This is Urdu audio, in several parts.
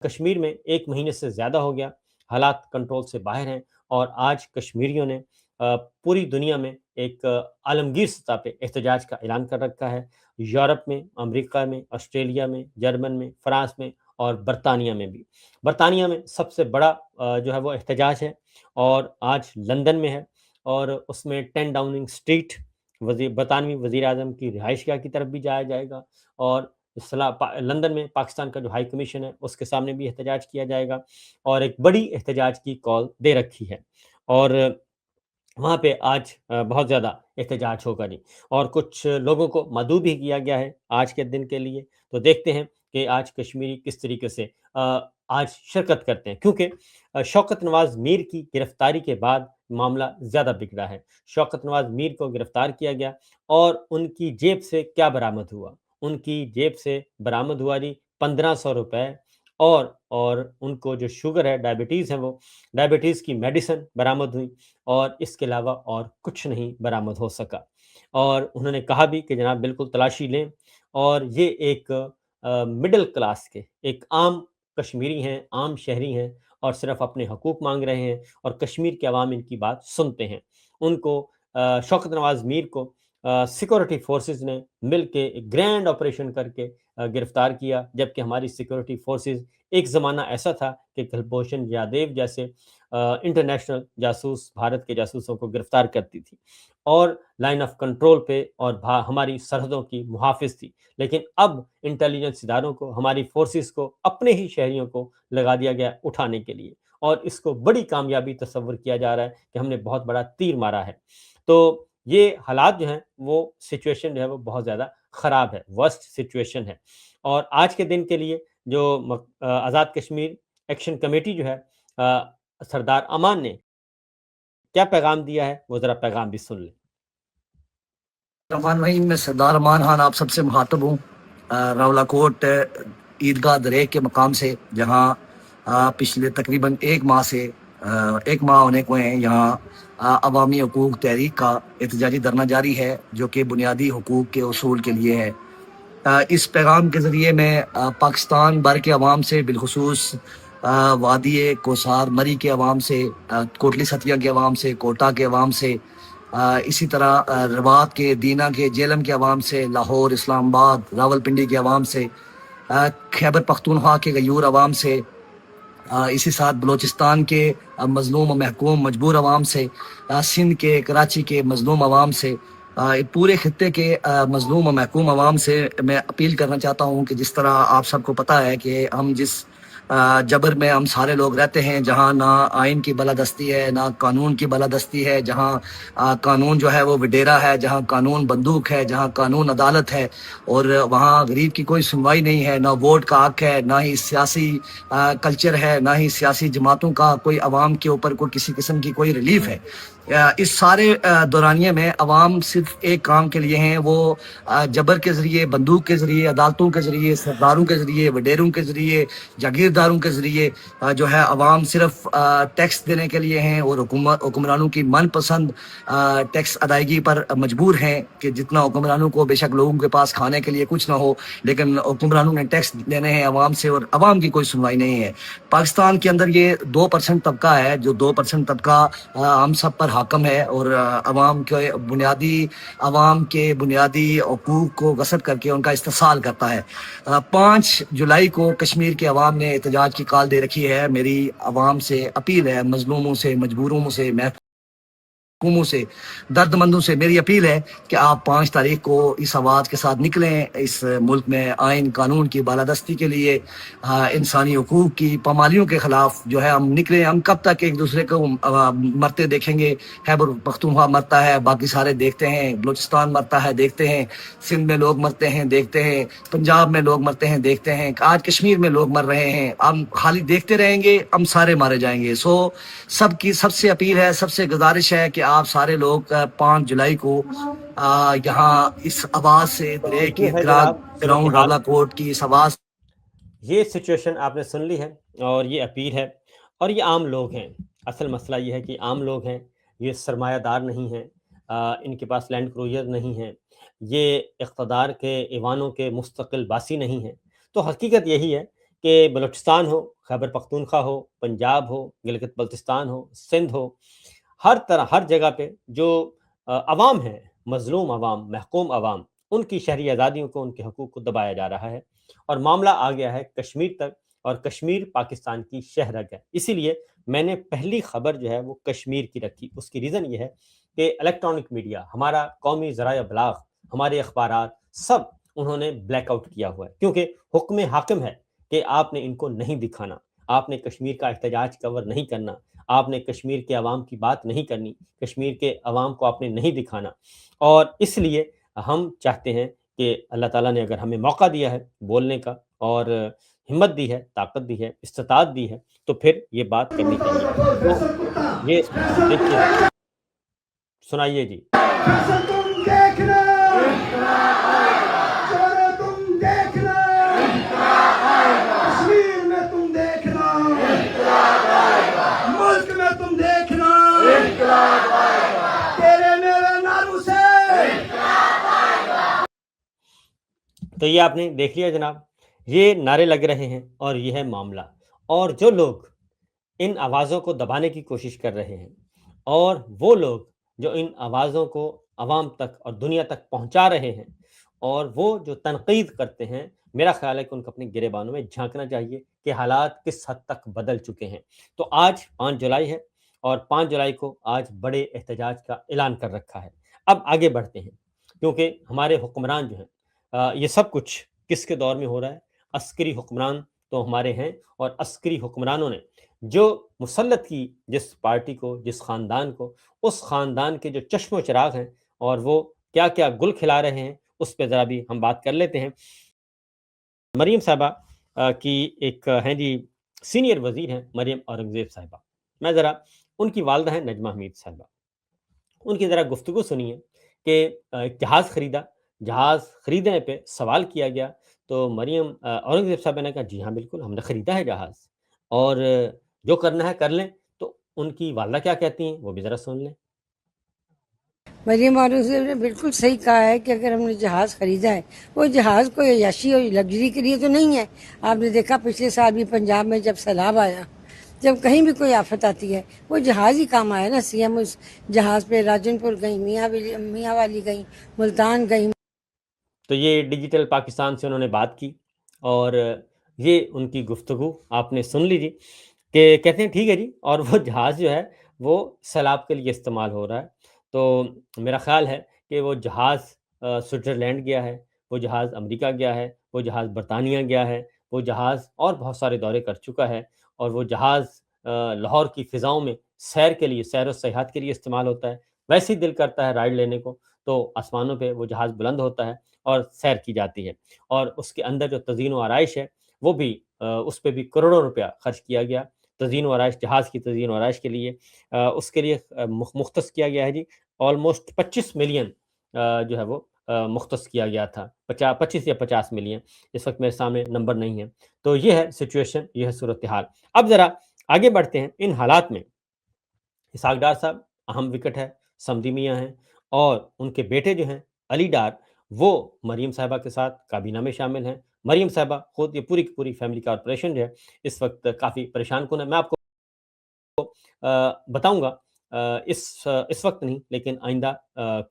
کشمیر میں 1 مہینے سے زیادہ ہو گیا، حالات کنٹرول سے باہر ہیں اور آج کشمیریوں نے پوری دنیا میں ایک عالمگیر سطح پہ احتجاج کا اعلان کر رکھا ہے۔ یورپ میں، امریکہ میں، آسٹریلیا میں، جرمن میں، فرانس میں اور برطانیہ میں بھی۔ برطانیہ میں سب سے بڑا جو ہے وہ احتجاج ہے اور آج لندن میں ہے، اور اس میں 10 ڈاؤننگ اسٹریٹ برطانوی وزیر اعظم کی رہائش گاہ کی طرف بھی جایا جائے گا، اور لندن میں پاکستان کا جو ہائی کمیشن ہے اس کے سامنے بھی احتجاج کیا جائے گا، اور ایک بڑی احتجاج کی کال دے رکھی ہے، اور وہاں پہ آج بہت زیادہ احتجاج ہوگا نہیں، اور کچھ لوگوں کو مدعو بھی کیا گیا ہے آج کے دن کے لیے۔ تو دیکھتے ہیں کہ آج کشمیری کس طریقے سے آج شرکت کرتے ہیں، کیونکہ شوکت نواز میر کی گرفتاری کے بعد معاملہ زیادہ بگڑا ہے۔ شوکت نواز میر کو گرفتار کیا گیا اور ان کی جیب سے کیا برآمد ہوا؟ ان کی جیب سے برآمد ہوا جی 1500 روپے، اور ان کو جو شوگر ہے، ڈائبٹیز ہے، وہ ڈائبٹیز کی میڈیسن برآمد ہوئی، اور اس کے علاوہ اور کچھ نہیں برآمد ہو سکا۔ اور انہوں نے کہا بھی کہ جناب بالکل تلاشی لیں، اور یہ ایک مڈل کلاس کے ایک عام کشمیری ہیں، عام شہری ہیں، اور صرف اپنے حقوق مانگ رہے ہیں، اور کشمیر کے عوام ان کی بات سنتے ہیں۔ ان کو شوکت نواز میر کو سیکورٹی فورسز نے مل کے ایک گرینڈ آپریشن کر کے گرفتار کیا، جبکہ ہماری سیکورٹی فورسز ایک زمانہ ایسا تھا کہ کلبھوشن یادیو جیسے انٹرنیشنل جاسوس بھارت کے جاسوسوں کو گرفتار کرتی تھی، اور لائن آف کنٹرول پہ اور ہماری سرحدوں کی محافظ تھی۔ لیکن اب انٹیلیجنس اداروں کو، ہماری فورسز کو، اپنے ہی شہریوں کو لگا دیا گیا اٹھانے کے لیے، اور اس کو بڑی کامیابی تصور کیا جا رہا ہے کہ ہم نے بہت بڑا تیر مارا ہے۔ تو یہ حالات جو ہیں، وہ سچویشن جو ہے وہ بہت زیادہ خراب ہے، ورسٹ سچویشن ہے۔ اور آج کے دن کے لیے جو آزاد کشمیر ایکشن کمیٹی جو ہے، سردار امان نے کیا پیغام دیا ہے، وہ ذرا پیغام بھی سن لیں۔ رحمان بھائی، میں سردار امان خان آپ سب سے مخاطب ہوں، راولا کوٹ عیدگاہ درے کے مقام سے، جہاں پچھلے تقریباً 1 ماہ ہونے کو ہیں، یہاں عوامی حقوق تحریک کا احتجاجی دھرنا جاری ہے، جو کہ بنیادی حقوق کے اصول کے لیے ہے۔ اس پیغام کے ذریعے میں پاکستان بھر کے عوام سے، بالخصوص وادی کوثار مری کے عوام سے، کوٹلی ستیا کے عوام سے، کوٹا کے عوام سے، اسی طرح روات کے، دینا کے، جیلم کے عوام سے، لاہور، اسلام آباد، راول پنڈی کے عوام سے، خیبر پختونخوا کے غیور عوام سے، اسی ساتھ بلوچستان کے مظلوم و محکوم مجبور عوام سے، سندھ کے، کراچی کے مظلوم عوام سے، پورے خطے کے مظلوم و محکوم عوام سے میں اپیل کرنا چاہتا ہوں کہ جس طرح آپ سب کو پتہ ہے کہ ہم جس جبر میں ہم سارے لوگ رہتے ہیں، جہاں نہ آئین کی بالادستی ہے، نہ قانون کی بالادستی ہے، جہاں قانون جو ہے وہ وڈیرا ہے، جہاں قانون بندوق ہے، جہاں قانون عدالت ہے، اور وہاں غریب کی کوئی سنوائی نہیں ہے، نہ ووٹ کا حق ہے، نہ ہی سیاسی کلچر ہے، نہ ہی سیاسی جماعتوں کا کوئی عوام کے اوپر کوئی کسی قسم کی کوئی ریلیف ہے۔ اس سارے دورانیے میں عوام صرف ایک کام کے لیے ہیں، وہ جبر کے ذریعے، بندوق کے ذریعے، عدالتوں کے ذریعے، سرداروں کے ذریعے، وڈیروں کے ذریعے، جاگیرداروں کے ذریعے جو ہے عوام صرف ٹیکس دینے کے لیے ہیں، اور حکمرانوں کی من پسند ٹیکس ادائیگی پر مجبور ہیں، کہ جتنا حکمرانوں کو، بے شک لوگوں کے پاس کھانے کے لیے کچھ نہ ہو، لیکن حکمرانوں نے ٹیکس لینے ہیں عوام سے، اور عوام کی کوئی سنوائی نہیں ہے۔ پاکستان کے اندر یہ 2% طبقہ ہے، جو 2% طبقہ ہم سب پر حاکم ہے، اور عوام کے بنیادی حقوق کو غصب کر کے ان کا استحصال کرتا ہے۔ 5 جولائی کو کشمیر کے عوام نے احتجاج کی کال دے رکھی ہے۔ میری عوام سے اپیل ہے، مظلوموں سے، مجبوروں سے، محکوموں سے، درد مندوں سے میری اپیل ہے کہ آپ 5 تاریخ کو اس آواز کے ساتھ نکلیں، اس ملک میں آئین قانون کی بالادستی کے لیے، انسانی حقوق کی پامالیوں کے خلاف جو ہے ہم نکلیں۔ ہم کب تک ایک دوسرے کو مرتے دیکھیں گے؟ خیبر پختونخوا مرتا ہے، باقی سارے دیکھتے ہیں، بلوچستان مرتا ہے دیکھتے ہیں، سندھ میں لوگ مرتے ہیں دیکھتے ہیں، پنجاب میں لوگ مرتے ہیں دیکھتے ہیں، آج کشمیر میں لوگ مر رہے ہیں، ہم خالی دیکھتے رہیں گے، ہم سارے مارے جائیں گے۔ سب سے اپیل ہے، سب سے گزارش ہے کہ آپ سارے لوگ 5 جولائی کو یہاں اس آواز سے درے کی ہے جناب، گراؤنڈ صورتحال راولا کوٹ کی اس آواز، یہ سچویشن آپ نے سن لی ہے، اور یہ اپیل ہے، اور یہ عام لوگ ہیں۔ اصل مسئلہ یہ ہے کہ عام لوگ ہیں، یہ سرمایہ دار نہیں ہیں، ان کے پاس لینڈ کروزر نہیں ہیں، یہ اقتدار کے ایوانوں کے مستقل باسی نہیں ہیں۔ تو حقیقت یہی ہے کہ بلوچستان ہو، خیبر پختونخوا ہو، پنجاب ہو، گلگت بلتستان ہو، سندھ ہو، ہر طرح ہر جگہ پہ جو عوام ہیں، مظلوم عوام، محکوم عوام، ان کی شہری آزادیوں کو، ان کے حقوق کو دبایا جا رہا ہے، اور معاملہ آ گیا ہے کشمیر تک، اور کشمیر پاکستان کی شہ رگ ہے۔ اسی لیے میں نے پہلی خبر جو ہے وہ کشمیر کی رکھی۔ اس کی ریزن یہ ہے کہ الیکٹرانک میڈیا، ہمارا قومی ذرائع ابلاغ، ہمارے اخبارات، سب انہوں نے بلیک آؤٹ کیا ہوا ہے، کیونکہ حکم حاکم ہے کہ آپ نے ان کو نہیں دکھانا، آپ نے کشمیر کا احتجاج کور نہیں کرنا، آپ نے کشمیر کے عوام کی بات نہیں کرنی، کشمیر کے عوام کو آپ نے نہیں دکھانا۔ اور اس لیے ہم چاہتے ہیں کہ اللہ تعالیٰ نے اگر ہمیں موقع دیا ہے بولنے کا، اور ہمت دی ہے، طاقت دی ہے، استطاعت دی ہے، تو پھر یہ بات کرنی چاہیے۔ تو یہ دیکھیے، سنائیے جی۔ فیصل تم دیکھنا، چورے تم دیکھنا، کشمیر میں تم دیکھنا، ملک میں تم دیکھنا، تیرے میرے نعروں سے۔ تو یہ آپ نے دیکھ لیا جناب، یہ نعرے لگ رہے ہیں اور یہ ہے معاملہ۔ اور جو لوگ ان آوازوں کو دبانے کی کوشش کر رہے ہیں، اور وہ لوگ جو ان آوازوں کو عوام تک اور دنیا تک پہنچا رہے ہیں، اور وہ جو تنقید کرتے ہیں، میرا خیال ہے کہ ان کو اپنے گریبانوں میں جھانکنا چاہیے کہ حالات کس حد تک بدل چکے ہیں۔ تو آج 5 جولائی ہے، اور 5 جولائی کو آج بڑے احتجاج کا اعلان کر رکھا ہے۔ اب آگے بڑھتے ہیں، کیونکہ ہمارے حکمران جو ہیں، یہ سب کچھ کس کے دور میں ہو رہا ہے؟ عسکری حکمران تو ہمارے ہیں، اور عسکری حکمرانوں نے جو مسلط کی جس پارٹی کو، جس خاندان کو، اس خاندان کے جو چشم و چراغ ہیں، اور وہ کیا کیا گل کھلا رہے ہیں، اس پہ ذرا بھی ہم بات کر لیتے ہیں۔ مریم صاحبہ کی ایک ہیں جی سینئر وزیر ہیں مریم اورنگزیب صاحبہ، میں ذرا ان کی والدہ ہیں نجمہ حمید صاحبہ، ان کی ذرا گفتگو سنیے کہ ایک جہاز خریدا، جہاز خریدنے پہ سوال کیا گیا، تو مریم اورنگزیب صاحبہ نے کہا جی ہاں بالکل ہم نے خریدا ہے جہاز، اور جو کرنا ہے کر لیں۔ تو ان کی والدہ کیا کہتی ہیں وہ بھی ذرا سن لیں۔ مریم اورنگزیب نے بالکل صحیح کہا ہے کہ اگر ہم نے جہاز خریدا ہے، وہ جہاز کوئی عیاشی اور لگژری کے لیے تو نہیں ہے۔ آپ نے دیکھا پچھلے سال بھی پنجاب میں جب سیلاب آیا، جب کہیں بھی کوئی آفت آتی ہے، وہ جہاز ہی کام آیا نا۔ سی ایم اس جہاز پہ راجن پور گئیں، میاں والی گئیں، ملتان گئیں۔ تو یہ ڈیجیٹل پاکستان سے انہوں نے بات کی، اور یہ ان کی گفتگو آپ نے سن لیجی کہ کہتے ہیں ٹھیک ہے جی، اور وہ جہاز جو ہے وہ سیلاب کے لیے استعمال ہو رہا ہے۔ تو میرا خیال ہے کہ وہ جہاز سوئٹزرلینڈ گیا ہے، وہ جہاز امریکہ گیا ہے، وہ جہاز برطانیہ گیا ہے، وہ جہاز اور بہت سارے دورے کر چکا ہے، اور وہ جہاز لاہور کی فضاؤں میں سیر کے لیے، سیر و سیاحت کے لیے استعمال ہوتا ہے۔ ویسے ہی دل کرتا ہے رائڈ لینے کو، تو آسمانوں پہ وہ جہاز بلند ہوتا ہے اور سیر کی جاتی ہے، اور اس کے اندر جو تزئین و آرائش ہے وہ بھی اس پہ بھی کروڑوں روپیہ خرچ کیا گیا، تزئین و آرائش، جہاز کی تزئین و آرائش کے لیے اس کے لیے مختص کیا گیا ہے جی آلموسٹ 25 ملین جو ہے وہ مختص کیا گیا تھا، 25 یا 50 ملین، اس وقت میرے سامنے نمبر نہیں ہے۔ تو یہ ہے سچویشن، یہ ہے صورتحال۔ اب ذرا آگے بڑھتے ہیں۔ ان حالات میں اسحاق ڈار صاحب اہم وکٹ ہے، سمدی میاں ہیں، اور ان کے بیٹے جو ہیں علی ڈار، وہ مریم صاحبہ کے ساتھ کابینہ میں شامل ہیں۔ مریم صاحبہ خود، یہ پوری کی پوری فیملی کا آپریشن جو ہے اس وقت کافی پریشان کن ہے۔ میں آپ کو بتاؤں گا اس وقت نہیں، لیکن آئندہ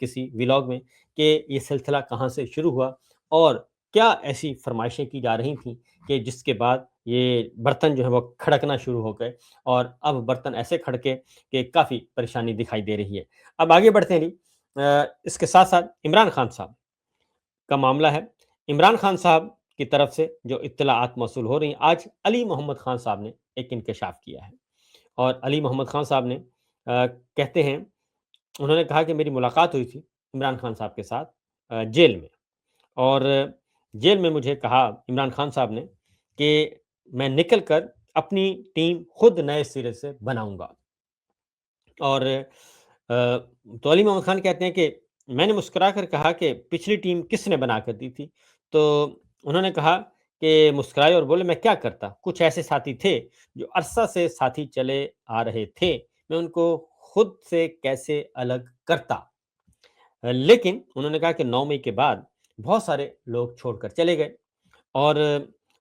کسی ولاگ میں، کہ یہ سلسلہ کہاں سے شروع ہوا، اور کیا ایسی فرمائشیں کی جا رہی تھیں کہ جس کے بعد یہ برتن جو ہے وہ کھڑکنا شروع ہو گئے، اور اب برتن ایسے کھڑکے کہ کافی پریشانی دکھائی دے رہی ہے۔ اب آگے بڑھتے ہیں جی۔ اس کے ساتھ ساتھ عمران خان صاحب کا معاملہ ہے۔ عمران خان صاحب کی طرف سے جو اطلاعات موصول ہو رہی ہیں، آج علی محمد خان صاحب نے ایک انکشاف کیا ہے، اور علی محمد خان صاحب نے کہتے ہیں، انہوں نے کہا کہ میری ملاقات ہوئی تھی عمران خان صاحب کے ساتھ جیل میں، اور جیل میں مجھے کہا عمران خان صاحب نے کہ میں نکل کر اپنی ٹیم خود نئے سرے سے بناؤں گا۔ اور تو علی محمد خان کہتے ہیں کہ میں نے مسکرا کر کہا کہ پچھلی ٹیم کس نے بنا کر دی تھی؟ تو انہوں نے کہا کہ مسکرائے اور بولے میں کیا کرتا، کچھ ایسے ساتھی تھے جو عرصہ سے ساتھی چلے آ رہے تھے، میں ان کو خود سے کیسے الگ کرتا۔ لیکن انہوں نے کہا کہ 9 مئی کے بعد بہت سارے لوگ چھوڑ کر چلے گئے، اور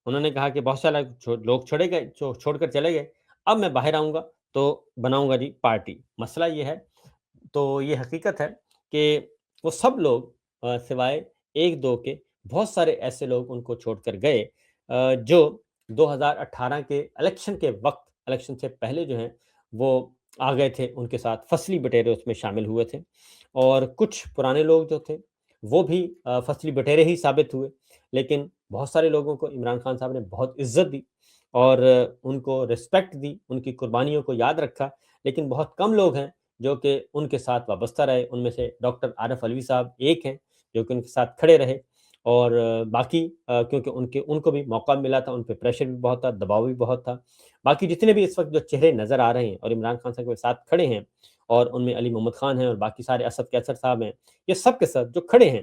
انہوں نے کہا کہ بہت سارے لوگ چھوڑ کر چلے گئے، اب میں باہر آؤں گا تو بناؤں گا جی پارٹی۔ مسئلہ یہ ہے، تو یہ حقیقت ہے کہ وہ سب لوگ سوائے ایک دو کے بہت سارے ایسے لوگ ان کو چھوڑ کر گئے جو 2018 کے الیکشن کے وقت، الیکشن سے پہلے جو ہیں وہ آ گئے تھے، ان کے ساتھ فصلی بٹیرے اس میں شامل ہوئے تھے، اور کچھ پرانے لوگ جو تھے وہ بھی فصلی بٹیرے ہی ثابت ہوئے، لیکن بہت سارے لوگوں کو عمران خان صاحب نے بہت عزت دی اور ان کو رسپیکٹ دی، ان کی قربانیوں کو یاد رکھا، لیکن بہت کم لوگ ہیں جو کہ ان کے ساتھ وابستہ رہے۔ ان میں سے ڈاکٹر عارف علوی صاحب ایک ہیں جو کہ ان کے ساتھ کھڑے رہے، اور باقی کیونکہ ان کو بھی موقع ملا تھا، ان پہ پریشر بھی بہت تھا، دباؤ بھی بہت تھا۔ باقی جتنے بھی اس وقت جو چہرے نظر آ رہے ہیں اور عمران خان صاحب کے ساتھ کھڑے ہیں، اور ان میں علی محمد خان ہیں اور باقی سارے اسد کیسر صاحب ہیں، یہ سب کے ساتھ جو کھڑے ہیں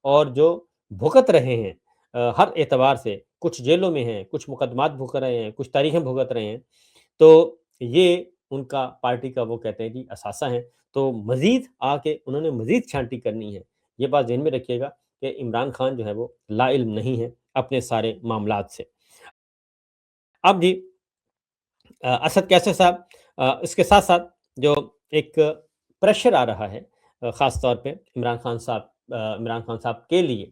اور جو بھگت رہے ہیں ہر اعتبار سے، کچھ جیلوں میں ہیں، کچھ مقدمات بھگت رہے ہیں، کچھ تاریخیں بھگت رہے ہیں، تو یہ ان کا پارٹی کا وہ کہتے ہیں جی اثاثہ ہیں۔ تو مزید آ کے انہوں نے مزید چھانٹی کرنی ہے، یہ بات ذہن میں رکھیے گا کہ عمران خان جو ہے وہ لا علم نہیں ہے اپنے سارے معاملات سے۔ اب جی اسد کیسر صاحب، اس کے ساتھ ساتھ جو ایک پریشر آ رہا ہے خاص طور پہ عمران خان صاحب کے لیے،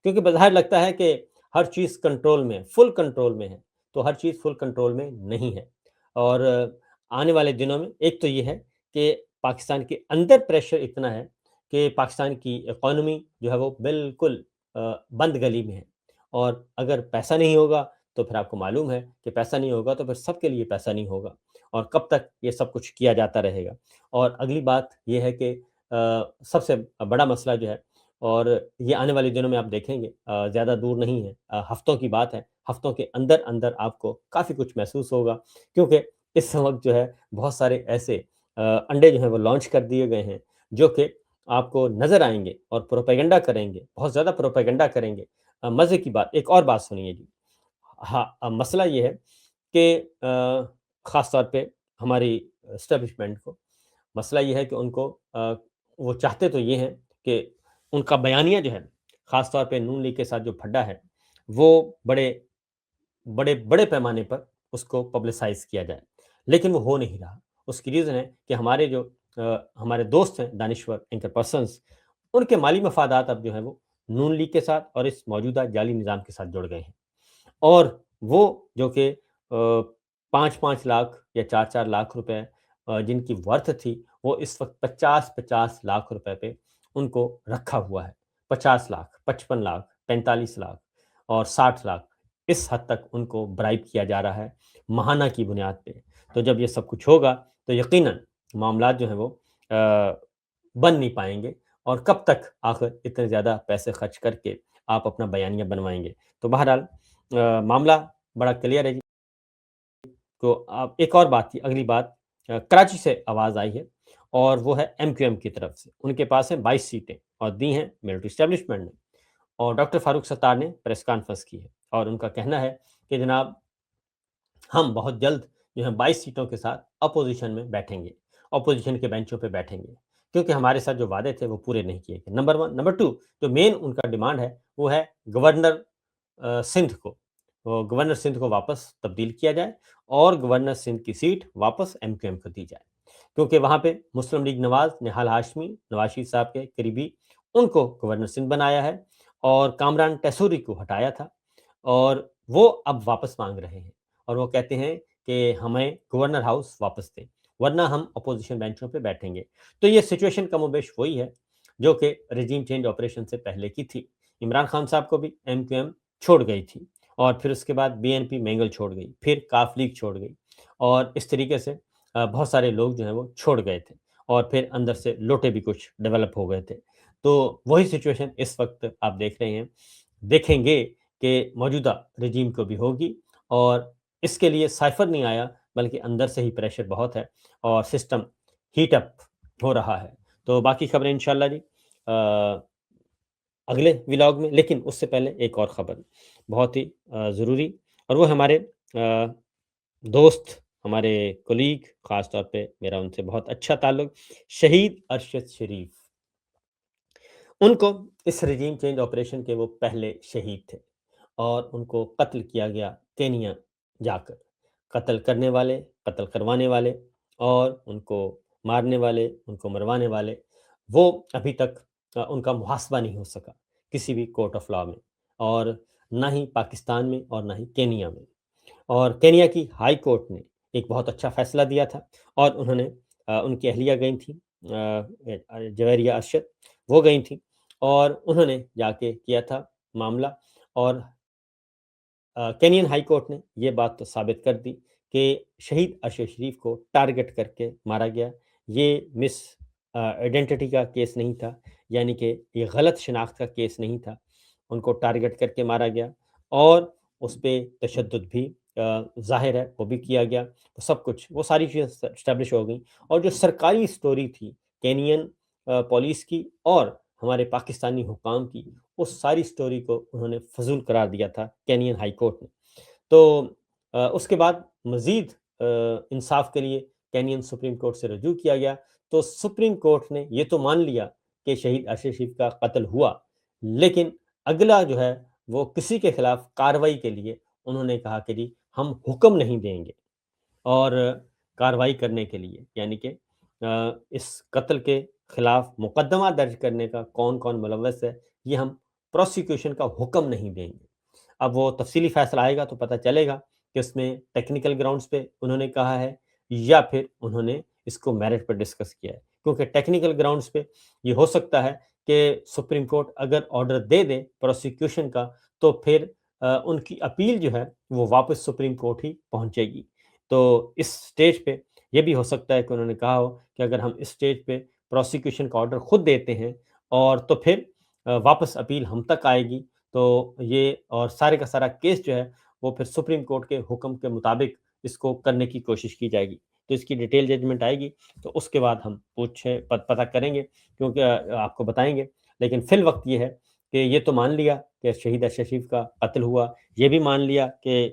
کیونکہ بظاہر لگتا ہے کہ ہر چیز کنٹرول میں، فل کنٹرول میں ہے، تو ہر چیز فل کنٹرول میں نہیں ہے، اور آنے والے دنوں میں ایک تو یہ ہے کہ پاکستان کے اندر پریشر اتنا ہے کہ پاکستان کی اکانومی جو ہے وہ بالکل بند گلی میں ہے، اور اگر پیسہ نہیں ہوگا تو پھر آپ کو معلوم ہے کہ پیسہ نہیں ہوگا تو پھر سب کے لیے پیسہ نہیں ہوگا، اور کب تک یہ سب کچھ کیا جاتا رہے گا۔ اور اگلی بات یہ ہے کہ سب سے بڑا مسئلہ جو ہے، اور یہ آنے والے دنوں میں آپ دیکھیں گے، زیادہ دور نہیں ہے، ہفتوں کی بات ہے، ہفتوں کے اندر اندر آپ کو کافی کچھ محسوس ہوگا، کیونکہ اس وقت جو ہے بہت سارے ایسے انڈے جو ہیں وہ لانچ کر دیے گئے ہیں جو کہ آپ کو نظر آئیں گے اور پروپیگنڈا کریں گے، بہت زیادہ پروپیگنڈا کریں گے۔ مزے کی بات ایک اور بات سنیے جی، ہاں مسئلہ یہ ہے کہ خاص طور پہ ہماری اسٹیبلشمنٹ کو مسئلہ یہ ہے کہ ان کو وہ چاہتے تو یہ ہیں کہ ان کا بیانیہ جو ہے، خاص طور پہ نون لیگ کے ساتھ جو پھڈا ہے، وہ بڑے بڑے بڑے پیمانے پر اس کو پبلسائز کیا جائے، لیکن وہ ہو نہیں رہا۔ اس کی ریزن ہے کہ ہمارے دوست ہیں دانشور اینکر پرسنز، ان کے مالی مفادات اب جو ہیں وہ نون لیگ کے ساتھ اور اس موجودہ جعلی نظام کے ساتھ جڑ گئے ہیں، اور وہ جو کہ 5-5 لاکھ یا 4-4 لاکھ روپے جن کی ورتھ تھی، وہ اس وقت 50-50 لاکھ روپے پہ ان کو رکھا ہوا ہے۔ 50 لاکھ، 55 لاکھ، 45 لاکھ اور 60 لاکھ، اس حد تک ان کو برائب کیا جا رہا ہے ماہانہ کی بنیاد پہ۔ تو جب یہ سب کچھ ہوگا تو یقیناً معاملات جو ہیں وہ بن نہیں پائیں گے، اور کب تک آخر اتنے زیادہ پیسے خرچ کر کے آپ اپنا بیانیہ بنوائیں گے۔ تو بہرحال معاملہ بڑا کلیئر ہے جی۔ تو اب ایک اور بات تھی، اگلی بات کراچی سے آواز آئی ہے، اور وہ ہے ایم کیو ایم کی طرف سے، ان کے پاس ہیں 22 سیٹیں اور دی ہیں ملٹری اسٹیبلشمنٹ نے، اور ڈاکٹر فاروق ستار نے پریس کانفرنس کی ہے، اور ان کا کہنا ہے کہ جناب ہم بہت جلد جو ہے 22 سیٹوں کے ساتھ اپوزیشن میں بیٹھیں گے، اپوزیشن کے بینچوں پہ بیٹھیں گے، کیونکہ ہمارے ساتھ جو وعدے تھے وہ پورے نہیں کیے گئے، نمبر 1۔ نمبر 2، جو مین ان کا ڈیمانڈ ہے وہ ہے گورنر سندھ کو واپس تبدیل کیا جائے، اور گورنر سندھ کی سیٹ واپس ایم کیو ایم کو دی جائے، کیونکہ وہاں پہ مسلم لیگ نواز نہال ہاشمی، نواز شریف صاحب کے قریبی، ان کو گورنر سندھ بنایا ہے، اور کامران ٹیسوری کو ہٹایا تھا، اور وہ اب واپس مانگ رہے ہیں، اور وہ کہتے ہیں کہ ہمیں گورنر ہاؤس واپس دیں ورنہ ہم اپوزیشن بینچوں پہ بیٹھیں گے۔ تو یہ سچویشن کم و بیش وہی ہے جو کہ رجیم چینج آپریشن سے پہلے کی تھی۔ عمران خان صاحب کو بھی ایم کیو ایم چھوڑ گئی تھی، اور پھر اس کے بعد بی این پی مینگل چھوڑ گئی، پھر کاف لیگ چھوڑ گئی، اور اس طریقے سے بہت سارے لوگ جو ہیں وہ چھوڑ گئے تھے، اور پھر اندر سے لوٹے بھی کچھ ڈیولپ ہو گئے تھے۔ تو وہی سچویشن اس وقت آپ دیکھ رہے ہیں، دیکھیں گے کہ موجودہ رجیم کو بھی ہوگی، اور اس کے لیے سائفر نہیں آیا بلکہ اندر سے ہی پریشر بہت ہے، اور سسٹم ہیٹ اپ ہو رہا ہے۔ تو باقی خبریں انشاءاللہ جی اگلے ولاگ میں، لیکن اس سے پہلے ایک اور خبر بہت ہی ضروری، اور وہ ہمارے دوست، ہمارے کولیگ، خاص طور پہ میرا ان سے بہت اچھا تعلق، شہید ارشد شریف، ان کو اس رجیم چینج آپریشن کے وہ پہلے شہید تھے، اور ان کو قتل کیا گیا کینیا جا کر۔ قتل کرنے والے، قتل کروانے والے اور ان کو مارنے والے، ان کو مروانے والے، وہ ابھی تک ان کا محاسبہ نہیں ہو سکا کسی بھی کورٹ آف لا میں، اور نہ ہی پاکستان میں اور نہ ہی کینیا میں۔ اور کینیا کی ہائی کورٹ نے ایک بہت اچھا فیصلہ دیا تھا، اور انہوں نے ان کی اہلیہ گئی تھیں جویریہ ارشد، وہ گئی تھیں اور انہوں نے جا کے کیا تھا معاملہ، اور کینین ہائی کورٹ نے یہ بات تو ثابت کر دی کہ شہید ارشد شریف کو ٹارگٹ کر کے مارا گیا، یہ مس آئیڈینٹی کا کیس نہیں تھا، یعنی کہ یہ غلط شناخت کا کیس نہیں تھا، ان کو ٹارگٹ کر کے مارا گیا، اور اس پہ تشدد بھی ظاہر ہے، وہ بھی کیا گیا، وہ سب کچھ، وہ ساری چیزیں اسٹیبلش ہو گئیں، اور جو سرکاری سٹوری تھی کینین پولیس کی اور ہمارے پاکستانی حکام کی، اس ساری سٹوری کو انہوں نے فضول قرار دیا تھا کینین ہائی کورٹ نے۔ تو اس کے بعد مزید انصاف کے لیے کینین سپریم کورٹ سے رجوع کیا گیا، تو سپریم کورٹ نے یہ تو مان لیا کہ شہید ارشد شریف کا قتل ہوا، لیکن اگلا جو ہے وہ کسی کے خلاف کارروائی کے لیے انہوں نے کہا کہ جی ہم حکم نہیں دیں گے، اور کارروائی کرنے کے لیے، یعنی کہ اس قتل کے خلاف مقدمہ درج کرنے کا کون کون ملوث ہے، یہ ہم پروسیکیوشن کا حکم نہیں دیں گے۔ اب وہ تفصیلی فیصلہ آئے گا تو پتہ چلے گا کہ اس میں ٹیکنیکل گراؤنڈز پہ انہوں نے کہا ہے یا پھر انہوں نے اس کو میرٹ پہ ڈسکس کیا ہے، کیونکہ ٹیکنیکل گراؤنڈز پہ یہ ہو سکتا ہے کہ سپریم کورٹ اگر آرڈر دے دے پروسیکیوشن کا، تو پھر ان کی اپیل جو ہے وہ واپس سپریم کورٹ ہی پہنچے گی۔ تو اس سٹیج پہ یہ بھی ہو سکتا ہے کہ انہوں نے کہا ہو کہ اگر ہم اس سٹیج پہ پروسیکیوشن کا آرڈر خود دیتے ہیں اور تو پھر واپس اپیل ہم تک آئے گی، تو یہ اور سارے کا سارا کیس جو ہے وہ پھر سپریم کورٹ کے حکم کے مطابق اس کو کرنے کی کوشش کی جائے گی، تو اس کی ڈیٹیل ججمنٹ آئے گی تو اس کے بعد ہم پتہ کریں گے، کیونکہ آپ کو بتائیں گے۔ لیکن فی الوقت یہ ہے کہ یہ تو مان لیا کہ شہید ارشد شریف کا قتل ہوا، یہ بھی مان لیا کہ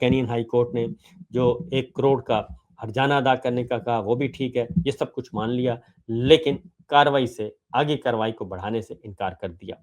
کینین ہائی کورٹ نے جو 1 کروڑ کا ہرجانہ ادا کرنے کا کہا وہ بھی ٹھیک ہے، یہ سب کچھ مان لیا، لیکن کارروائی سے آگے کارروائی کو بڑھانے سے انکار کر دیا۔